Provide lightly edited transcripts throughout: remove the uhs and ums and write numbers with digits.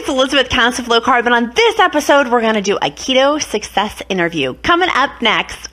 it's Elizabeth, Countess of Low Carb, and on this episode, we're going to do a keto success interview. Coming up next.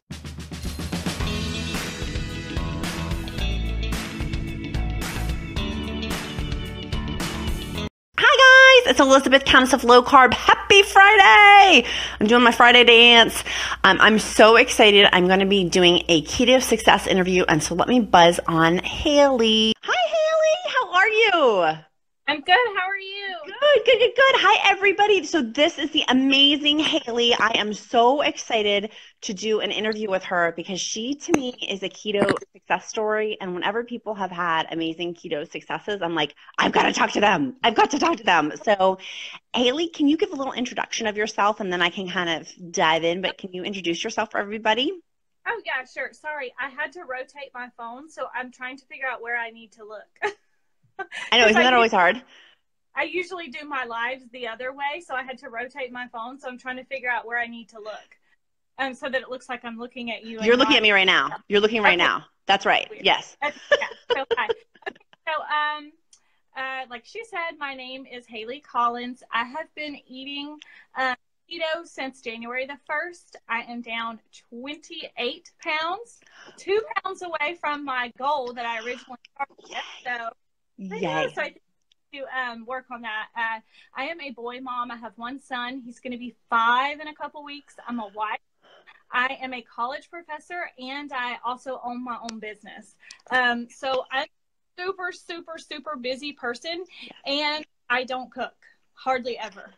Hi guys, it's Elizabeth, Countess of Low Carb. Happy Friday! I'm doing my Friday dance. I'm so excited. I'm going to be doing a keto success interview, and so let me buzz on Hailey. Hi Hailey, how are you? I'm good. How are you? Good. Hi, everybody. So this is the amazing Hailey. I am so excited to do an interview with her because she, to me, is a keto success story. And whenever people have had amazing keto successes, I'm like, I've got to talk to them. I've got to talk to them. So Hailey, can you give a little introduction of yourself and then I can kind of dive in, but can you introduce yourself for everybody? Oh, yeah, sure. Sorry. I had to rotate my phone, so I'm trying to figure out where I need to look. I know, isn't that always hard? I usually do my lives the other way, so I had to rotate my phone, so I'm trying to figure out where I need to look, so that it looks like I'm looking at you. You're looking at me right now. You're looking right now. That's right. Weird. Yes. Yeah. So, hi. Okay, so, like she said, my name is Hailey Collins. I have been eating keto since January the 1st. I am down 28 pounds, 2 pounds away from my goal that I originally started with. So, Yay. So I need to work on that. I am a boy mom. I have one son. He's going to be 5 in a couple weeks. I'm a wife. I am a college professor, and I also own my own business. So I'm a super busy person, and I don't cook hardly ever.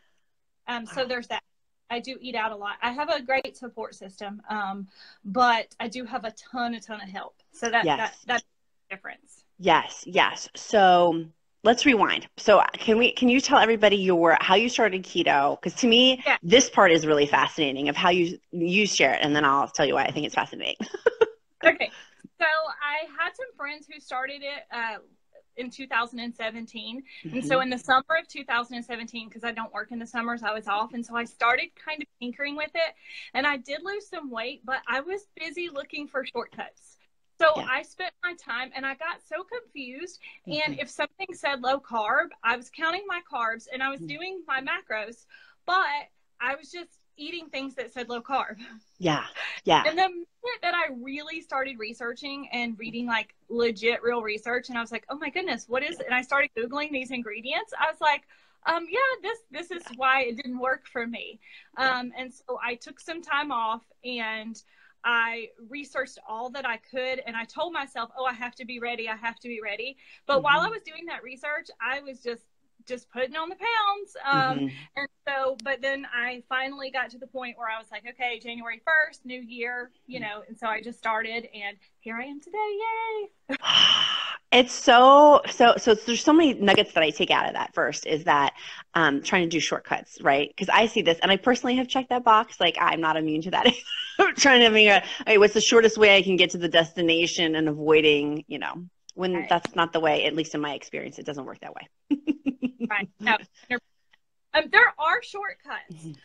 So there's that. I do eat out a lot. I have a great support system, but I do have a ton of help. So that's the difference. Yes. So let's rewind. So can you tell everybody how you started keto? Because to me, this part is really fascinating of how you share it, and then I'll tell you why I think it's fascinating. Okay. So I had some friends who started it in 2017. Mm-hmm. And so in the summer of 2017, because I don't work in the summers, I was off. And so I started kind of tinkering with it. And I did lose some weight, but I was busy looking for shortcuts. So I spent my time and I got so confused. And if something said low carb, I was counting my carbs and I was doing my macros, but I was just eating things that said low carb. Yeah. And the minute that I really started researching and reading like legit real research, and I was like, oh my goodness, what is it? And I started Googling these ingredients. I was like, this is why it didn't work for me. And so I took some time off and I researched all that I could, and I told myself, I have to be ready. But while I was doing that research, I was just putting on the pounds. And so, but then I finally got to the point where I was like, okay, January 1st, new year, and so I just started, and here I am today. Yay. It's so there's so many nuggets that I take out of that. First is that trying to do shortcuts, right? Because I see this, and I personally have checked that box. Like, I'm not immune to that. I'm trying to figure out, what's the shortest way I can get to the destination and avoiding, when that's not the way, at least in my experience, it doesn't work that way. Right. No. There are shortcuts,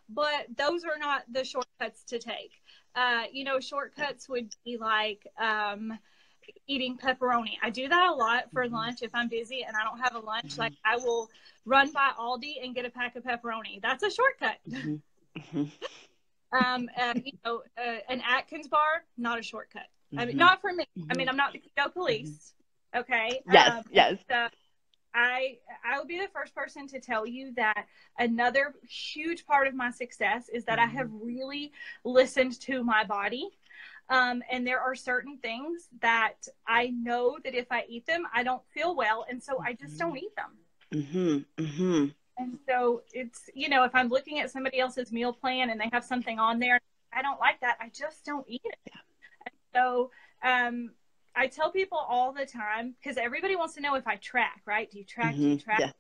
but those are not the shortcuts to take. Shortcuts would be like eating pepperoni. I do that a lot for lunch if I'm busy and I don't have a lunch. Like, I will run by Aldi and get a pack of pepperoni. That's a shortcut. An Atkins bar, not a shortcut. I mean, not for me. I mean, I'm not the keto police. Okay. Yes. So I will be the first person to tell you that another huge part of my success is that I have really listened to my body. And there are certain things that I know that if I eat them, I don't feel well. And so I just don't eat them. And so it's, if I'm looking at somebody else's meal plan and they have something on there, I don't like that. I just don't eat it. And so, I tell people all the time, because everybody wants to know if I track, right? Do you track? Yeah.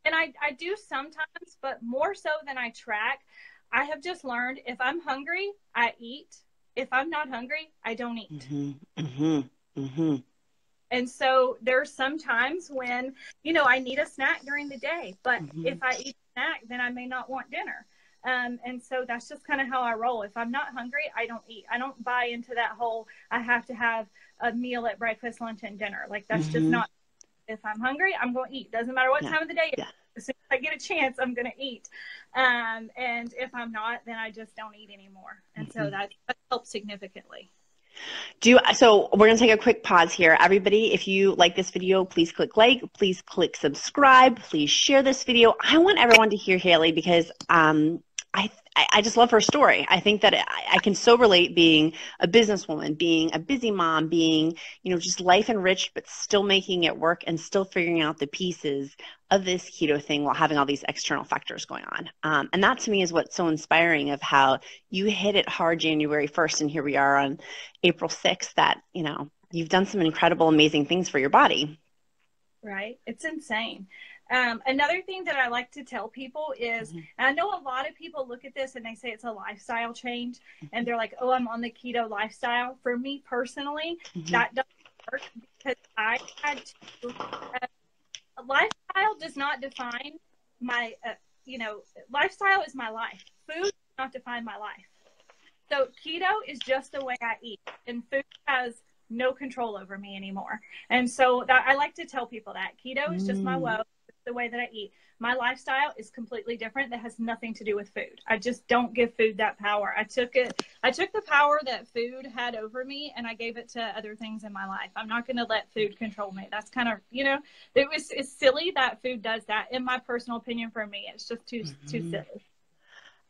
And I do sometimes, but more so than I track. I have just learned if I'm hungry, I eat. If I'm not hungry, I don't eat. And so there's some times when, I need a snack during the day, but if I eat a snack, then I may not want dinner. And so that's just kind of how I roll. If I'm not hungry, I don't eat. I don't buy into that whole, I have to have a meal at breakfast, lunch, and dinner. Like, that's just not, if I'm hungry, I'm going to eat. Doesn't matter what time of the day it is. As soon as I get a chance, I'm going to eat. And if I'm not, then I just don't eat anymore. And so that helps significantly. So we're going to take a quick pause here. Everybody, if you like this video, please click like, please click subscribe, please share this video. I want everyone to hear Hailey because I just love her story. I think that I can so relate being a businesswoman, being a busy mom, being, just life enriched, but still making it work and still figuring out the pieces of this keto thing while having all these external factors going on. And that to me is what's so inspiring of how you hit it hard January 1st. And here we are on April 6th that, you've done some incredible, amazing things for your body. Right. It's insane. Another thing that I like to tell people is, and I know a lot of people look at this and they say it's a lifestyle change and they're like, oh, I'm on the keto lifestyle. For me personally, that doesn't work because I had to, lifestyle does not define my, lifestyle is my life. Food does not define my life. So keto is just the way I eat, and food has no control over me anymore. And so I like to tell people that keto is just my woe. The way that I eat. My lifestyle is completely different. That has nothing to do with food. I just don't give food that power. I took the power that food had over me and I gave it to other things in my life. I'm not going to let food control me. That's kind of, it's silly that food does that. In my personal opinion, for me, it's just too silly.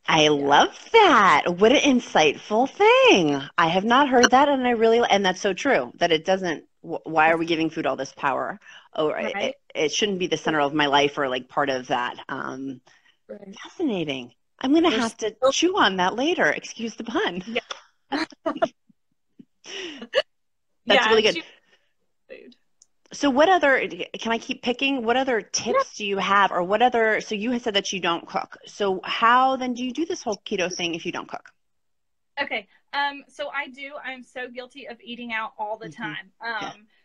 I love that. What an insightful thing. I have not heard that. And that's so true that it doesn't, why are we giving food all this power? Oh, right. It shouldn't be the center of my life or like part of that. Fascinating. I'm going to have to chew on that later. Excuse the pun. Yeah. That's really good. Food. So can I keep picking? What other tips do you have so you had said that you don't cook. So how then do you do this whole keto thing if you don't cook? Okay. So I do. I'm so guilty of eating out all the time.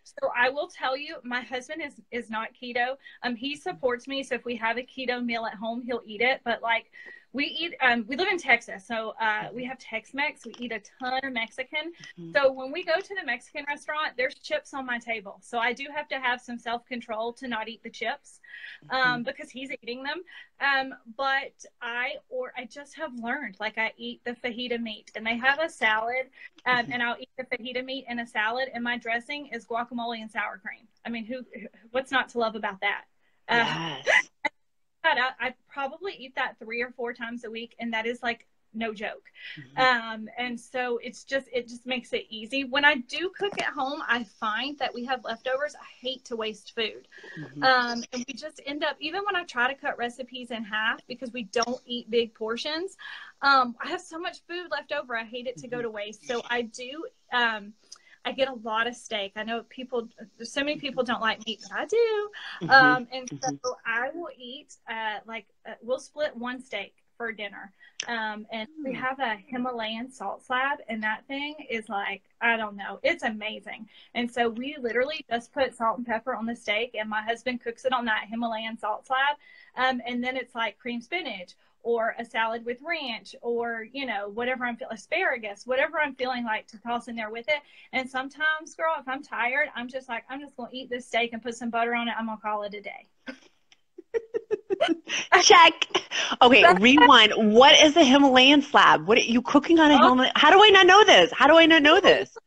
So I will tell you, my husband is not keto. He supports me. So if we have a keto meal at home, he'll eat it. But like we eat, we live in Texas. So we have Tex-Mex. We eat a ton of Mexican. So when we go to the Mexican restaurant, there's chips on my table. So I do have to have some self-control to not eat the chips because he's eating them. But I just have learned, like I eat the fajita meat and they have a salad and I'll eat the fajita meat in a salad and my dressing is guacamole and sour cream. I mean, what's not to love about that? Yes. I probably eat that 3 or 4 times a week. And that is like no joke. And so it just makes it easy. When I do cook at home, I find that we have leftovers. I hate to waste food. And we just end up, even when I try to cut recipes in half because we don't eat big portions, I have so much food left over. I hate it to go to waste. So I do, I get a lot of steak. I know so many people don't like meat, but I do. And so I will eat, we'll split one steak for dinner. And we have a Himalayan salt slab, and that thing is like, I don't know, it's amazing. And so we literally just put salt and pepper on the steak, and my husband cooks it on that Himalayan salt slab. And then it's like cream spinach or a salad with ranch or, whatever asparagus, whatever I'm feeling like to toss in there with it. And sometimes, girl, if I'm tired, I'm just going to eat this steak and put some butter on it. I'm going to call it a day. Check. Okay, rewind. What is a Himalayan slab? What are you cooking on a Himalayan? How do I not know this?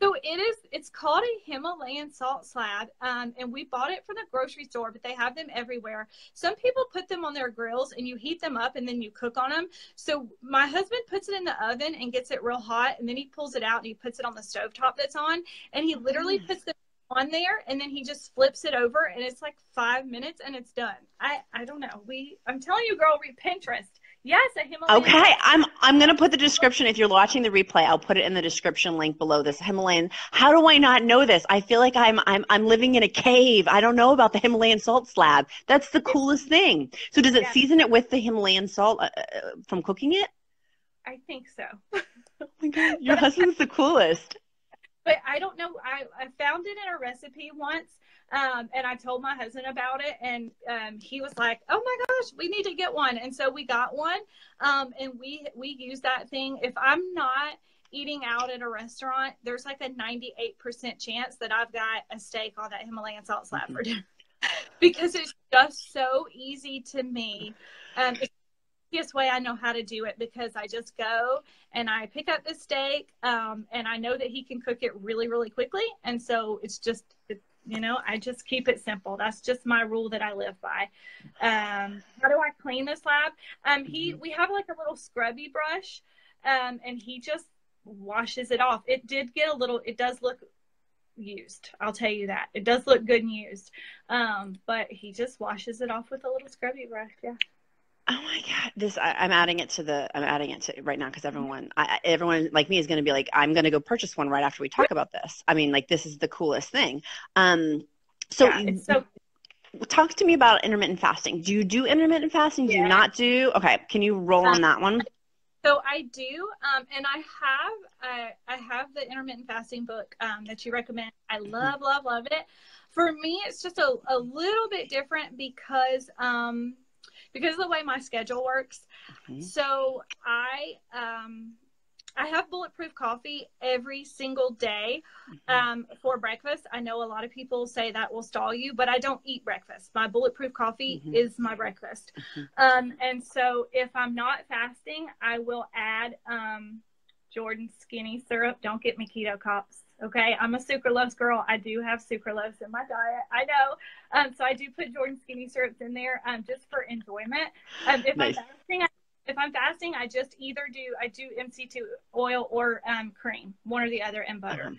So it's called a Himalayan salt slab, and we bought it from the grocery store, but they have them everywhere. Some people put them on their grills and you heat them up and then you cook on them. So my husband puts it in the oven and gets it real hot, and then he pulls it out and he puts it on the stovetop that's on, and he literally puts them on there, and then he just flips it over, and it's like 5 minutes and it's done. I don't know. I'm telling you, girl, read Pinterest. Yes, a Himalayan. Okay, I'm going to put the description. If you're watching the replay, I'll put it in the description link below this. Himalayan. How do I not know this? I feel like I'm living in a cave. I don't know about the Himalayan salt slab. That's the coolest thing. So does it season it with the Himalayan salt from cooking it? I think so. Oh my God, your husband's the coolest. But I don't know. I found it in a recipe once, and I told my husband about it, and he was like, "Oh my gosh, we need to get one." And so we got one, and we use that thing. If I'm not eating out at a restaurant, there's like a 98% chance that I've got a steak on that Himalayan salt slab for dinner. because it's just so easy to me. It's the easiest way I know how to do it, because I just go and I pick up the steak, and I know that he can cook it really, really quickly. And so it's just, you know, I just keep it simple. That's just my rule that I live by. How do I clean the slab? We have like a little scrubby brush, and he just washes it off. It does look used. I'll tell you that. It does look good and used. But he just washes it off with a little scrubby brush. Yeah. Oh my God, I'm adding it to right now, because everyone like me is going to be like, I'm going to go purchase one right after we talk about this. I mean, like, this is the coolest thing. So talk to me about intermittent fasting. Do you do intermittent fasting? Do you not do? Okay. Can you roll on that one? So I do, and I have the intermittent fasting book that you recommend. I love, love, love it. For me, it's just a little bit different because of the way my schedule works. So I have bulletproof coffee every single day for breakfast. I know a lot of people say that will stall you, but I don't eat breakfast. My bulletproof coffee is my breakfast. And so if I'm not fasting, I will add Jordan skinny syrup. Don't get me keto cops. Okay, I'm a sucralose girl. I do have sucralose in my diet. I know. So I do put Jordan skinny syrups in there just for enjoyment. If I'm fasting, I just I do MCT oil or cream, one or the other, and butter.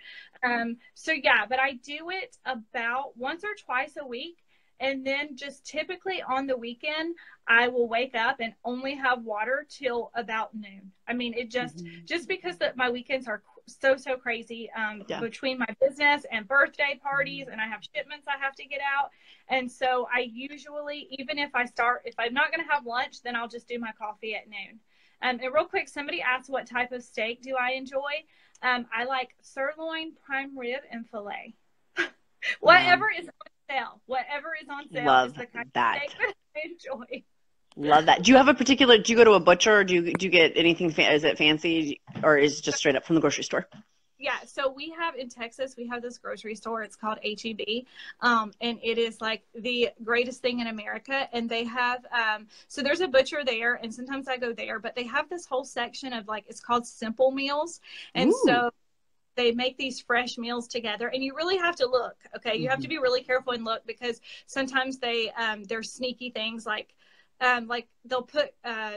So yeah, but I do it about once or twice a week. And then just typically on the weekend, I will wake up and only have water till about noon. I mean, it just because my weekends are so crazy between my business and birthday parties, and I have shipments I have to get out. And so I usually, even if I'm not going to have lunch, then I'll just do my coffee at noon. And real quick, somebody asked what type of steak do I enjoy? I like sirloin, prime rib, and filet. Whatever is on sale is the kind of steak that I enjoy. Love that. Do you go to a butcher, or do you get anything, is it fancy, or is it just straight up from the grocery store? Yeah, so in Texas, we have this grocery store. It's called H-E-B, and it is like the greatest thing in America. And they have, so there's a butcher there, and sometimes I go there, but they have this whole section of it's called simple meals. And so they make these fresh meals together, and you really have to look, okay? You have to be really careful and look, because sometimes there's sneaky things like they'll put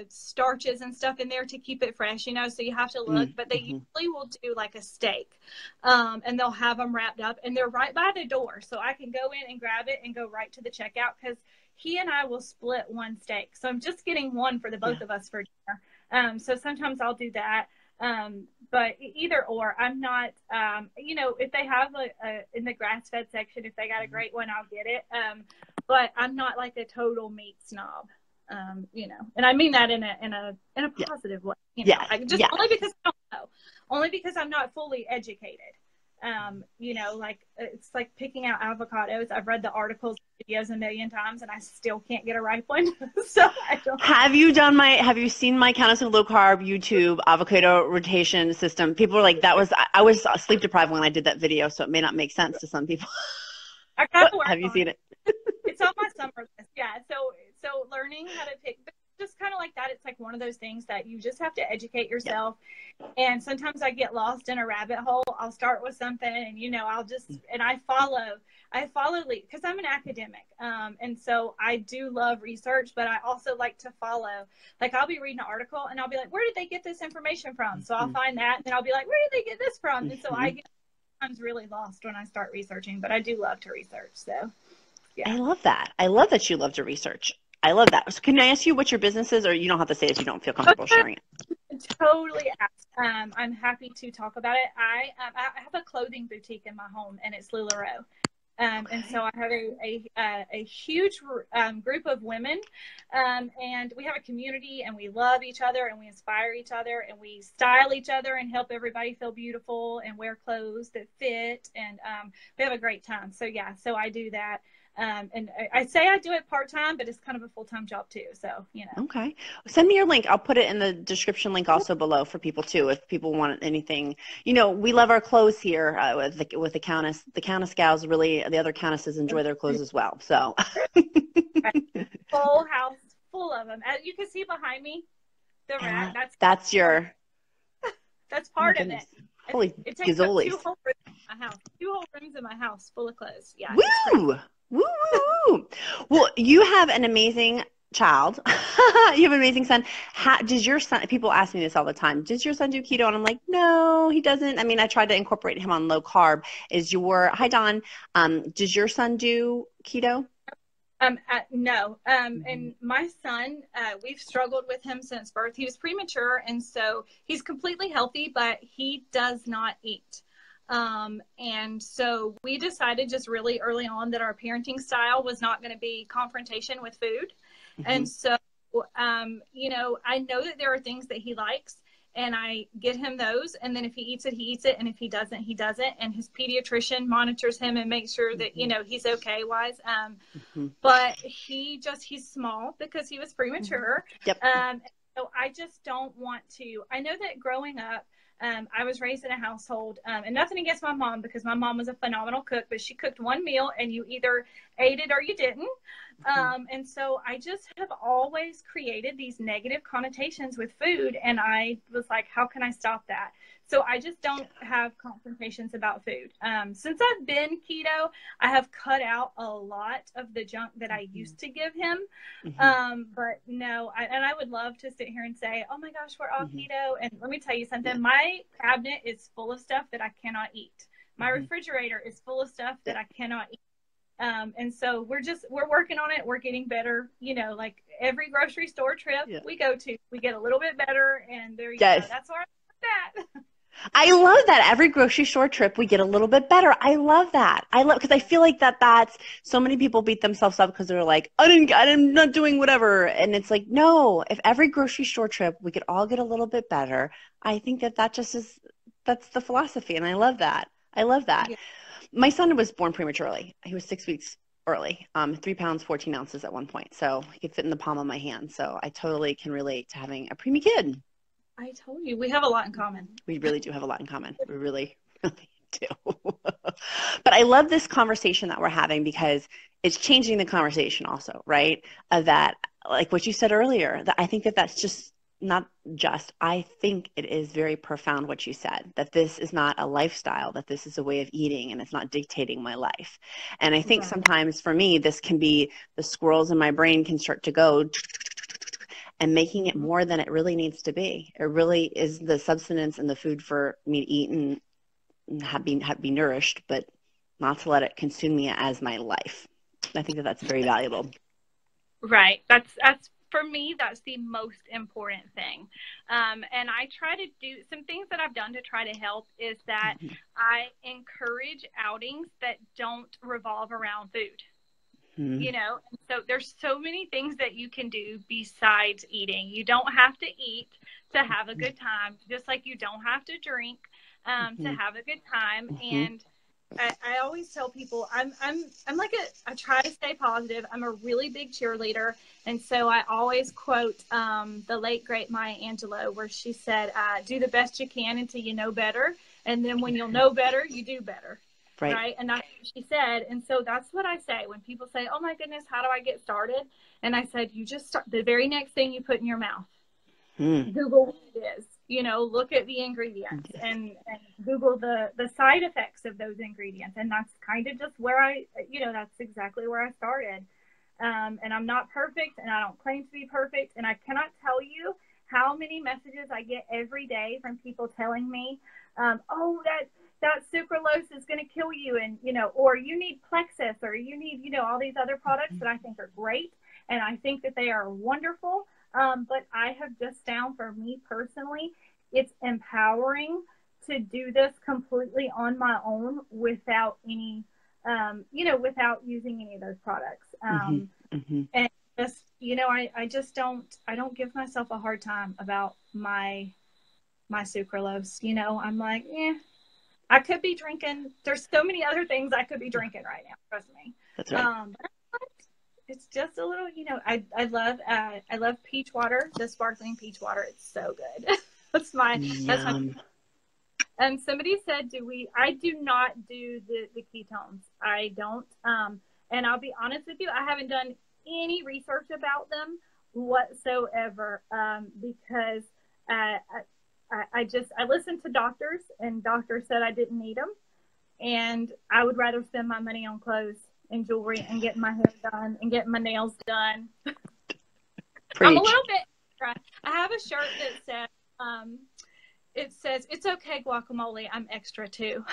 starches and stuff in there to keep it fresh, so you have to look. But they usually will do like a steak, and they'll have them wrapped up, and they're right by the door, so I can go in and grab it and go right to the checkout, because he and I will split one steak, so I'm just getting one for the both of us for dinner. So sometimes I'll do that. But either or, I'm not, if they have in the grass-fed section, if they got a great one, I'll get it. But I'm not like a total meat snob, and I mean that in a positive way. Only because I don't know, only because I'm not fully educated. It's like picking out avocados. I've read the articles, videos a million times, and I still can't get a ripe one. So I don't. Have you seen my Countess of Low Carb YouTube avocado rotation system? People are like, I was sleep deprived when I did that video, so it may not make sense to some people. Have you seen it? It's on my summer list. Yeah. So learning how to pick, just kind of like that. It's like one of those things that you just have to educate yourself. Yeah. And sometimes I get lost in a rabbit hole. I'll start with something, and I follow because I'm an academic. And so I do love research, but I also like to follow. Like, I'll be reading an article and I'll be like, where did they get this information from? So I'll find that, and then I'll be like, where did they get this from? And so I get sometimes really lost when I start researching, but I do love to research. So yeah. I love that. I love that you love to research. I love that. So can I ask you what your business is, or you don't have to say if you don't feel comfortable sharing it? Totally. I'm happy to talk about it. I have a clothing boutique in my home, and it's LuLaRoe. And so I have a huge group of women, and we have a community, and we love each other, and we inspire each other, and we style each other and help everybody feel beautiful and wear clothes that fit, and we have a great time. So yeah, so I do that. And I say I do it part-time, but it's kind of a full-time job too. So, you know. Okay. Send me your link. I'll put it in the description link also below for people too, if people want anything. You know, we love our clothes here with the Countess. The Countess gals really, the other Countesses enjoy their clothes as well. So. Whole house full of them. You can see behind me the rack. That's your. That's part of it. Holy it takes up gazolies. 2 whole rooms in my house. 2 whole rooms in my house full of clothes. Yeah. Woo! Woo! Woo! Well, you have an amazing child. You have an amazing son. Does your son, people ask me this all the time, does your son do keto? And I'm like, no, he doesn't. I mean, I tried to incorporate him on low carb. Hi, Don. Does your son do keto? No. And my son, we've struggled with him since birth. He was premature, and so he's completely healthy, but he does not eat. And so we decided just really early on that our parenting style was not going to be confrontation with food. And so, you know, I know that there are things that he likes, and I get him those. And then if he eats it, he eats it. And if he doesn't, he doesn't. And his pediatrician monitors him and makes sure that, you know, he's okay wise. But he's small because he was premature. Yep. So I just don't want to. I know that growing up, I was raised in a household, and nothing against my mom, because my mom was a phenomenal cook, but she cooked one meal and you either ate it or you didn't. And so I just have always created these negative connotations with food. And I was like, how can I stop that? So I just don't have confrontations about food. Since I've been keto, I have cut out a lot of the junk that I used to give him. But no, I would love to sit here and say, oh my gosh, we're all keto. And let me tell you something, my cabinet is full of stuff that I cannot eat. My refrigerator is full of stuff that I cannot eat. And so we're working on it. We're getting better, you know, like every grocery store trip we go to, we get a little bit better, and there you go. That's where I'm at. I love that. Every grocery store trip, we get a little bit better. I love that. Because I feel like that's so many people beat themselves up because they're like, I'm not doing whatever. And it's like, no, if every grocery store trip, we could all get a little bit better. I think that's the philosophy. And I love that. I love that. Yeah. My son was born prematurely. He was 6 weeks early, 3 pounds, 14 ounces at one point. So he could fit in the palm of my hand. So I totally can relate to having a preemie kid. I told you, we have a lot in common. We really do have a lot in common. We really, really do. But I love this conversation that we're having, because it's changing the conversation also, right? That, like what you said earlier, that I think that's just I think it is very profound what you said, that this is not a lifestyle, that this is a way of eating, and it's not dictating my life. And I think sometimes for me, this can be the squirrels in my brain can start to go and making it more than it really needs to be. It really is the substance and the food for me to eat and be nourished, but not to let it consume me as my life. I think that's very valuable. Right. That's for me, that's the most important thing. And I try to do some things that I've done to try to help is that I encourage outings that don't revolve around food. You know, and so there's so many things that you can do besides eating. You don't have to eat to have a good time, just like you don't have to drink to have a good time. And I always tell people I try to stay positive. I'm a really big cheerleader. And so I always quote the late, great Maya Angelou, where she said, do the best you can until you know better. And then when you'll know better, you do better. Right. And that's what she said. And so that's what I say when people say, oh my goodness, how do I get started? And I said, you just start the very next thing you put in your mouth. Google what it is, you know, look at the ingredients and Google the side effects of those ingredients. And that's kind of just where that's exactly where I started. And I'm not perfect, and I don't claim to be perfect. And I cannot tell you how many messages I get every day from people telling me, that sucralose is going to kill you, and, you know, or you need Plexus, or you need, you know, all these other products that I think are great. And I think that they are wonderful. But I have just found, for me personally, it's empowering to do this completely on my own without any, without using any of those products. And just, you know, I don't give myself a hard time about my sucralose. You know, I'm like, I could be drinking. There's so many other things I could be drinking right now. Trust me. That's right. It's just a little, I love peach water, the sparkling peach water. It's so good. that's my. And somebody said, I do not do the ketones. I don't. And I'll be honest with you, I haven't done any research about them whatsoever, because I listened to doctors, and doctors said I didn't need them, and I would rather spend my money on clothes and jewelry and getting my hair done and getting my nails done. I'm a little bit extra. I have a shirt that says, "It's okay, guacamole, I'm extra too."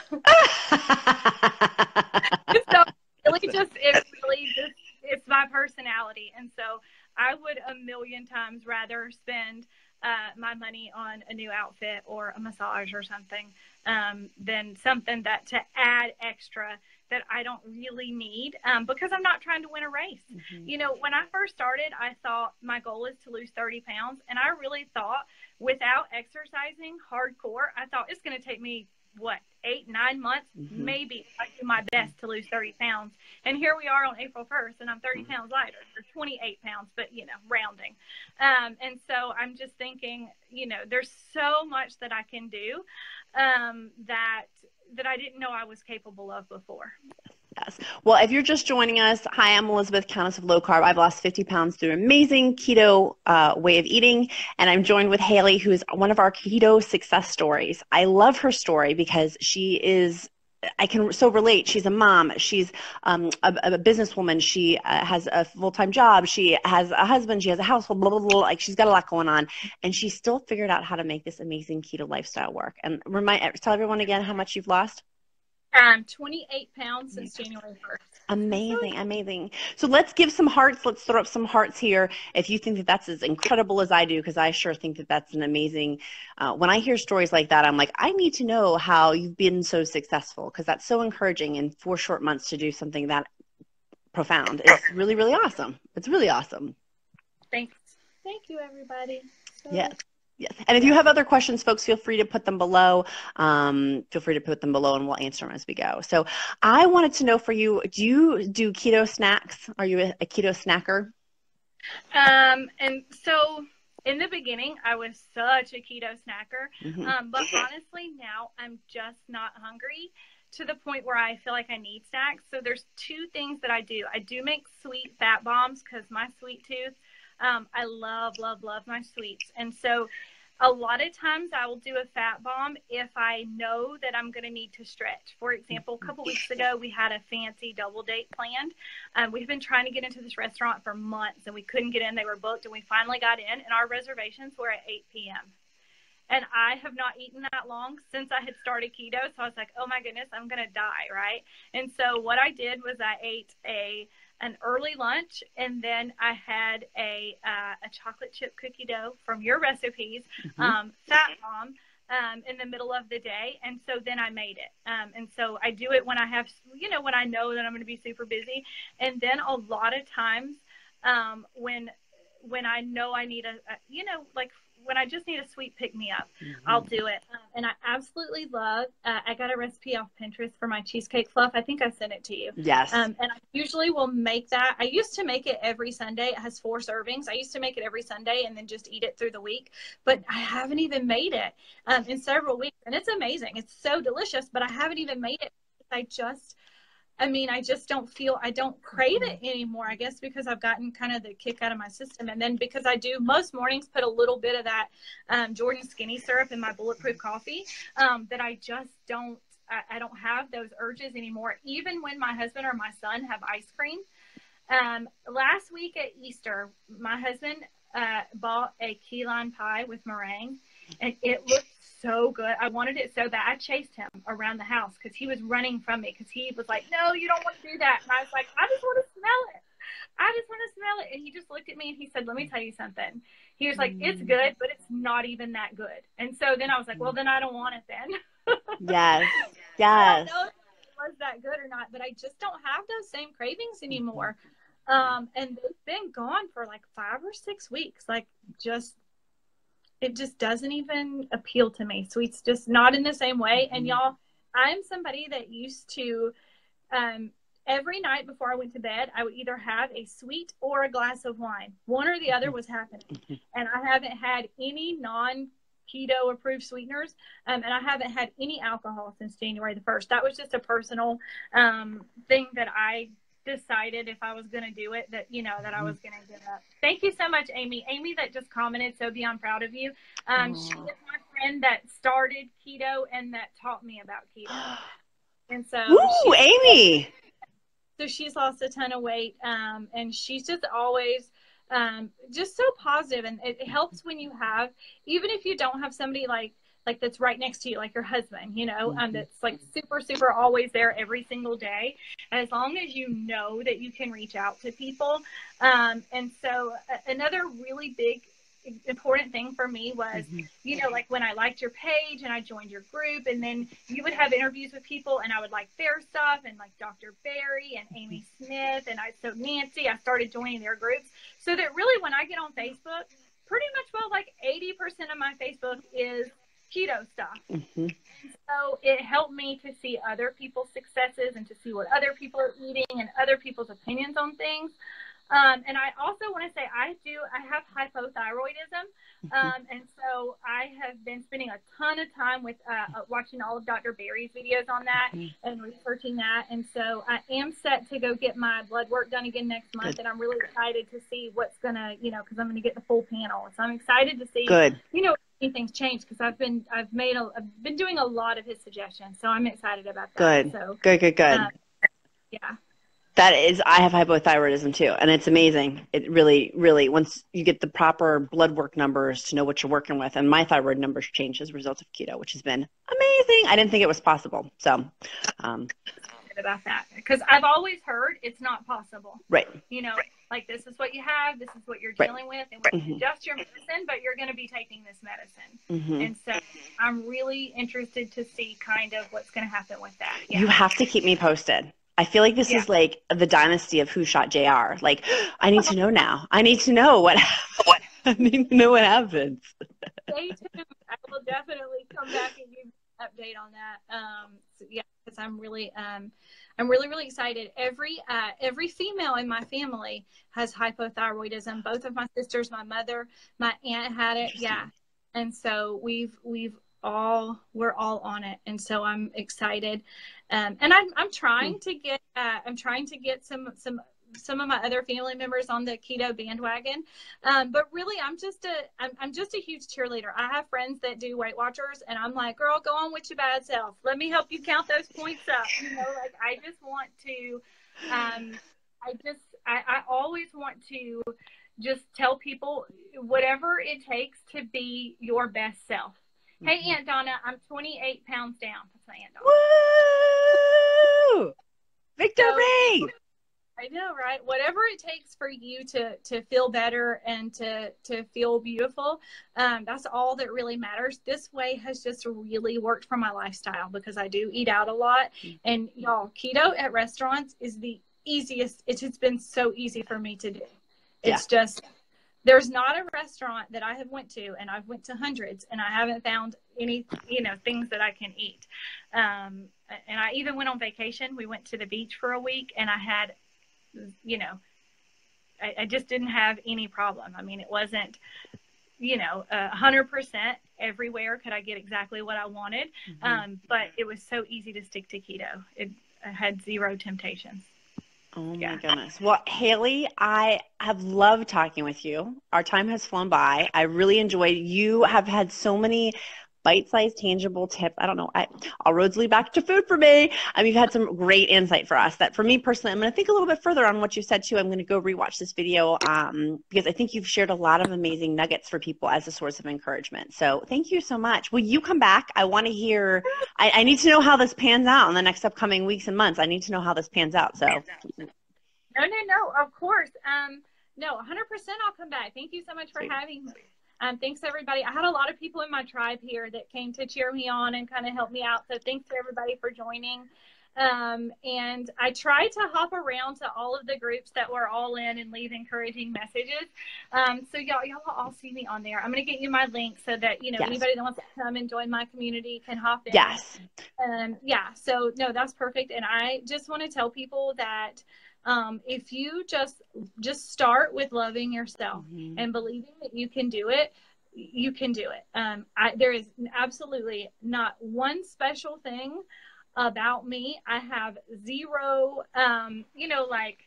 So it's my personality, and so I would a million times rather spend my money on a new outfit or a massage or something than something to add extra that I don't really need, because I'm not trying to win a race. Mm-hmm. When I first started, I thought my goal is to lose 30 pounds. And I really thought without exercising hardcore, I thought it's going to take me, 8-9 months, mm-hmm. maybe I do my best to lose 30 pounds. And here we are on April 1st, and I'm 30 pounds lighter, or 28 pounds, but, rounding. And so I'm just thinking, there's so much that I can do that I didn't know I was capable of before. Yes. Well, if you're just joining us, hi, I'm Elizabeth, Countess of Low Carb. I've lost 50 pounds through amazing keto way of eating, and I'm joined with Hailey, who is one of our keto success stories. I love her story because I can so relate. She's a mom. She's a businesswoman. She has a full-time job. She has a husband. She has a household, blah, blah, blah. Like, she's got a lot going on, and she still figured out how to make this amazing keto lifestyle work. And tell everyone again how much you've lost. 28 pounds since January 1st. Amazing. So let's give some hearts. Let's throw up some hearts here if you think that that's as incredible as I do, because I sure think that that's an amazing. When I hear stories like that, I'm like, I need to know how you've been so successful, because that's so encouraging in 4 short months to do something that profound. It's really, really awesome. It's really awesome. Thanks. Thank you, everybody. Yes. And if you have other questions, folks, feel free to put them below. And we'll answer them as we go. So I wanted to know for you, do you do keto snacks? Are you a keto snacker? And so in the beginning, I was such a keto snacker. Mm-hmm. But honestly, now I'm just not hungry to the point where I feel like I need snacks. So there's 2 things that I do. I do make sweet fat bombs because my sweet tooth, I love my sweets. And so a lot of times I will do a fat bomb if I know that I'm going to need to stretch. For example, a couple weeks ago, we had a fancy double date planned. We've been trying to get into this restaurant for months, and we couldn't get in. They were booked, and we finally got in, and our reservations were at 8 p.m. And I have not eaten that long since I had started keto. So I was like, oh my goodness, I'm going to die, right? And so what I did was I ate an early lunch, and then I had a chocolate chip cookie dough from your recipes, mm-hmm. Fat bomb, in the middle of the day. And so then I made it. And so I do it when I have, when I know that I'm going to be super busy. And then a lot of times, when I know I need when I just need a sweet pick-me-up, mm-hmm. I'll do it. And I absolutely love, I got a recipe off Pinterest for my cheesecake fluff. I think I sent it to you. Yes. And I usually will make that. I used to make it every Sunday. It has 4 servings. I used to make it every Sunday and then just eat it through the week. But I haven't even made it in several weeks. And it's amazing. It's so delicious, but I haven't even made it. I just I don't crave it anymore, I guess, because I've gotten kind of the kick out of my system. And then because I do most mornings put a little bit of that Jordan Skinny syrup in my bulletproof coffee, that I just don't have those urges anymore, even when my husband or my son have ice cream. Last week at Easter, my husband bought a key lime pie with meringue, and it looked so good. I wanted it so bad. I chased him around the house because he was running from me because he was like, no, you don't want to do that. And I was like, I just want to smell it. And he just looked at me and he said, let me tell you something. He was like, it's good, but it's not even that good. And so then I was like, well, then I don't want it then. Yes. I don't know if it was that good or not, but I just don't have those same cravings anymore. And they've been gone for like 5 or 6 weeks. It just doesn't even appeal to me. Sweets just not in the same way. And y'all, I'm somebody that used to every night before I went to bed, I would either have a sweet or a glass of wine. One or the other was happening. And I haven't had any non-keto approved sweeteners. And I haven't had any alcohol since January the 1st. That was just a personal thing that I decided if I was going to do it, that, you know, that I was going to give up. Thank you so much, Amy. Amy that just commented, so beyond proud of you. She is my friend that started keto and that taught me about keto. And so Amy. So she's lost a ton of weight, and she's just always just so positive. And it helps when you have, even if you don't have somebody like that's right next to you, like your husband, you know, that's like super, super always there every single day. As long as you know that you can reach out to people. And so another really big important thing for me was, you know, like when I liked your page and I joined your group, and then you would have interviews with people and I would like their stuff, and like Dr. Barry and Amy Smith and so Nancy, I started joining their groups, so that really when I get on Facebook, pretty much, well, like 80% of my Facebook is keto stuff. So it helped me to see other people's successes and to see what other people are eating and other people's opinions on things. And I also want to say I have hypothyroidism. And so I have been spending a ton of time with watching all of Dr. Barry's videos on that and researching that. And so I am set to go get my blood work done again next month. And I'm really excited to see what's going to, you know, because I'm going to get the full panel. So I'm excited to see, you know, anything's changed, because I've been doing a lot of his suggestions. So I'm excited about that. Good. Yeah. That is, I have hypothyroidism too, and it's amazing. It really, really, once you get the proper blood work numbers to know what you're working with, and my thyroid numbers changed as a result of keto, which has been amazing. I didn't think it was possible. So, about that, because I've always heard it's not possible. Right. You know, like this is what you have, this is what you're dealing with, and we can adjust your medicine, but you're going to be taking this medicine. And so I'm really interested to see kind of what's going to happen with that. Yeah. You have to keep me posted. I feel like this is like the dynasty of Who Shot JR. Like, I need to know now. I need to know what I need to know what happens. Stay tuned. I will definitely come back and give you an update on that. So yeah, because I'm really excited. Every female in my family has hypothyroidism. Both of my sisters, my mother, my aunt had it. Yeah. And so we're all on it. And so I'm excited. And I'm trying to get some of my other family members on the keto bandwagon. But really I'm just a huge cheerleader. I have friends that do Weight Watchers, and I'm like, girl, go on with your bad self. Let me help you count those points up. You know, like I just want to, I always want to just tell people whatever it takes to be your best self. Hey, Aunt Donna, I'm 28 pounds down. That's my Aunt Donna. Woo! Victory! So, I know, right? Whatever it takes for you to feel better and to feel beautiful, that's all that really matters. This way has just really worked for my lifestyle, because I do eat out a lot. And y'all, keto at restaurants is the easiest. It's just been so easy for me to do. It's just... There's not a restaurant that I have went to, and I've went to hundreds, and I haven't found any, you know, things that I can eat. And I even went on vacation. We went to the beach for a week, and I had, you know, I just didn't have any problem. I mean, it wasn't, you know, 100% everywhere could I get exactly what I wanted. But it was so easy to stick to keto. I had zero temptations. Oh my goodness. Well, Hailey, I have loved talking with you. Our time has flown by. I really enjoyed. You have had so many bite-sized, tangible tips. I don't know. All roads lead back to food for me. You've had some great insight for us that, for me personally, I'm going to think a little bit further on what you said too. I'm going to go rewatch this video because I think you've shared a lot of amazing nuggets for people as a source of encouragement. So thank you so much. Will you come back? I want to hear, I need to know how this pans out in the next upcoming weeks and months. I need to know how this pans out. So. No, of course. No, 100% I'll come back. Thank you so much for having me. Thanks, everybody. I had a lot of people in my tribe here that came to cheer me on and kind of help me out. So thanks to everybody for joining. And I tried to hop around to all of the groups that were all in and leave encouraging messages. So y'all will all see me on there. I'm going to get you my link so that, you know, Yes. anybody that wants to come and join my community can hop in. Yes. Yeah. So no, that's perfect. And I just want to tell people that if you just start with loving yourself and believing that you can do it, you can do it. There is absolutely not one special thing about me. I have zero, you know, like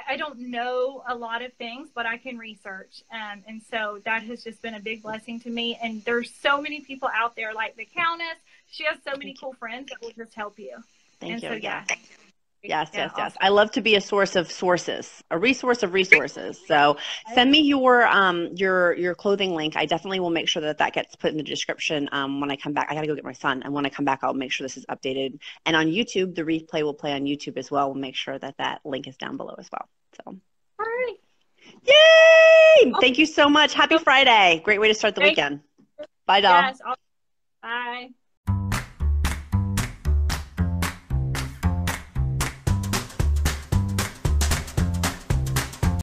I don't know a lot of things, but I can research. And so that has just been a big blessing to me. And there's so many people out there like the Countess. She has so many cool friends that will just help you. Thank you. So, yeah. Yes. Awesome. I love to be a source of sources, a resource of resources. So send me your clothing link. I definitely will make sure that gets put in the description when I come back. I got to go get my son. And when I come back, I'll make sure this is updated. And on YouTube, the replay will play on YouTube as well. We'll make sure that link is down below as well. So. All right. Yay! Thank you so much. Happy Friday. Great way to start the weekend. Bye, doll. Yes. Bye.